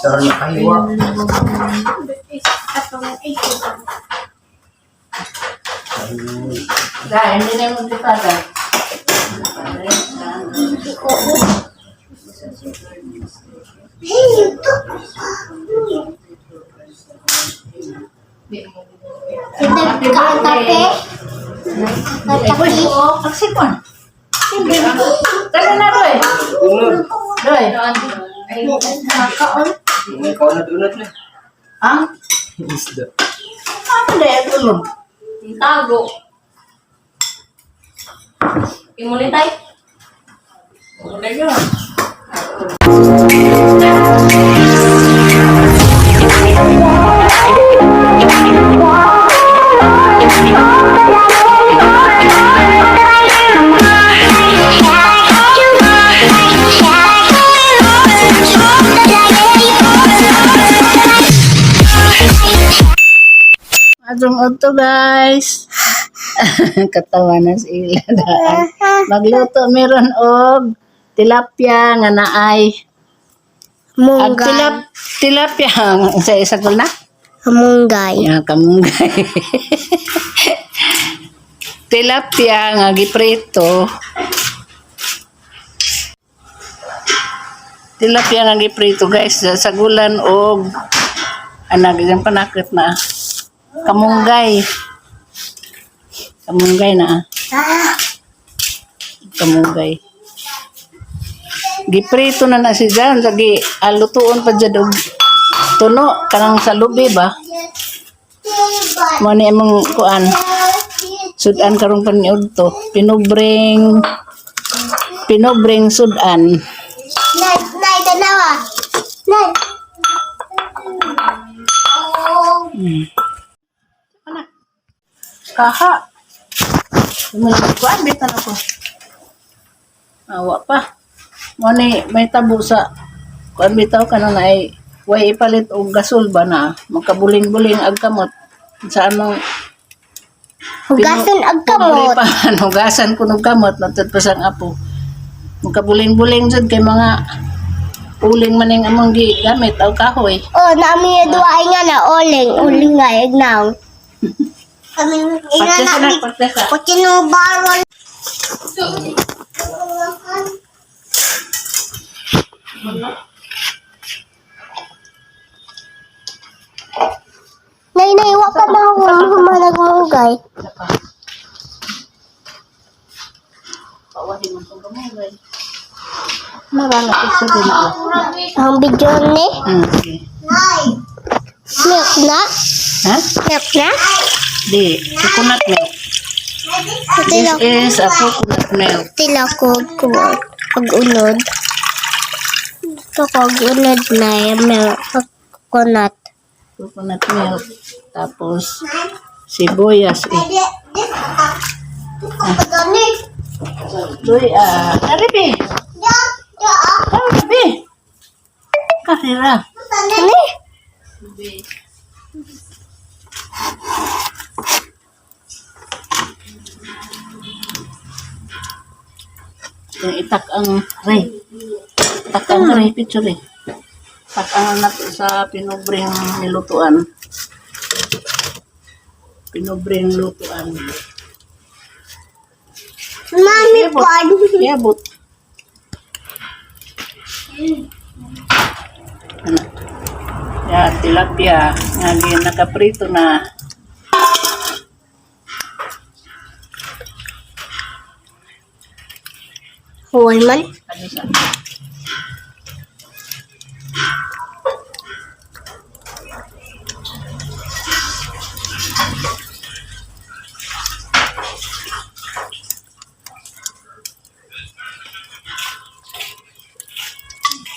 Sarang nakahiwa. Dahil hindi na yung magdipagan. Aksipon. Taga na, Roy. Roy. Ikaw na dunod na. Ang? Isda. Ano na yan, tulong? Tago. Imulitay. Mulay yun. Adong-adto guys. Katawa na sila daan. Magluto meron og tilapia nga naay. Munggay. Tilapia sa isa ko na. Munggay. Ya kamunggay. Tilapia nga giprito. Tilapia nga giprito guys sa gulan og anag isang panakit na kamunggay. Kamunggay na. Kamunggay. Giprito na si Jan. Lagi alutuon pa dyan og tuno. Kanang sa lubi ba? Mani among kuan. Sudan karong paniud to. Pinubring sudan. Nay, dalawa. Nay. Kaha. Lumalang kuan bitan ako. Awa pa. Mani may tabo sa kuan bitaw kana na ay way ipalit og gasol ba na makabuling-buling ag kamot sa anong Hugasan ang kamot. hugasan ko ng kamot natud pa sang apo makabuling-buling jud kay mga uling maning among gigamit aw kahoy. Oh, naami na duwa nga na oling. Uling nga, ignaw. Kami Pagkasa pagkasa. Kutsino barol. Nay, wa pa na humanag-munggay. Pawahin mo tong gamay. Marala ko din ako. Ang video ni. Okay. Milk na? Ha? Milk na? Di, coconut milk. This is a coconut milk. Tila ko pag-unod. Ito pag-unod na yung milk. Coconut. Coconut milk. Tapos, sibuyas. Doy, Aribi. Aribi. Karira. Ano? Yung itak ang ray. Itak ang ray, picture eh. Itak ang nato sa pinubring nilutuan. Pinubring lutuan. Mami, pod. Yabot. Ano? Ya, tilapia. Nga nakaprito na. Huwal man. Ano sa?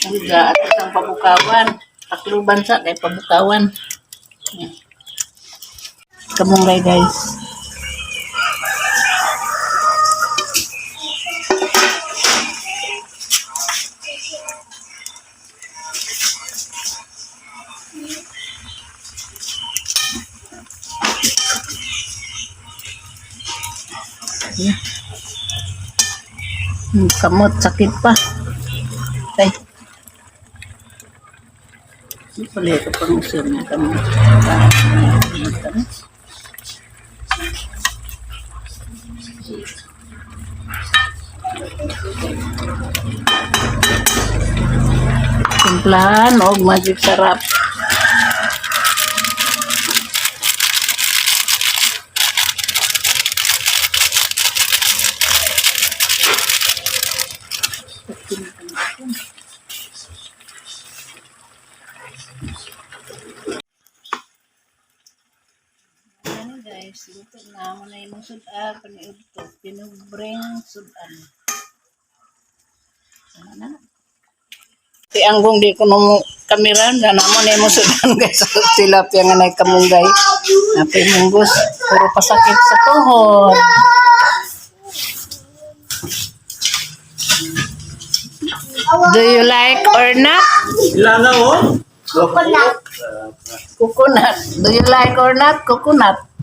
Hangga at isang pabukawan. Takluban sa kay pabukawan. Kamunggay guys. Kamot, sakit pa. Tay. Palit ko pang usin na kami. Timplahan og magic sarap. Ano guys, luto na mo na yung sudan, paniud to, pinubreng sudan. Ano na? Ti anggong di ko nung kamera, na mo na yung sudan guys, tilapia nga na kamunggay. Napi munggos, puro pasakit sa tuhod. Do you like or not? Ilan na oh? Coconut. Do you like or not? Coconut.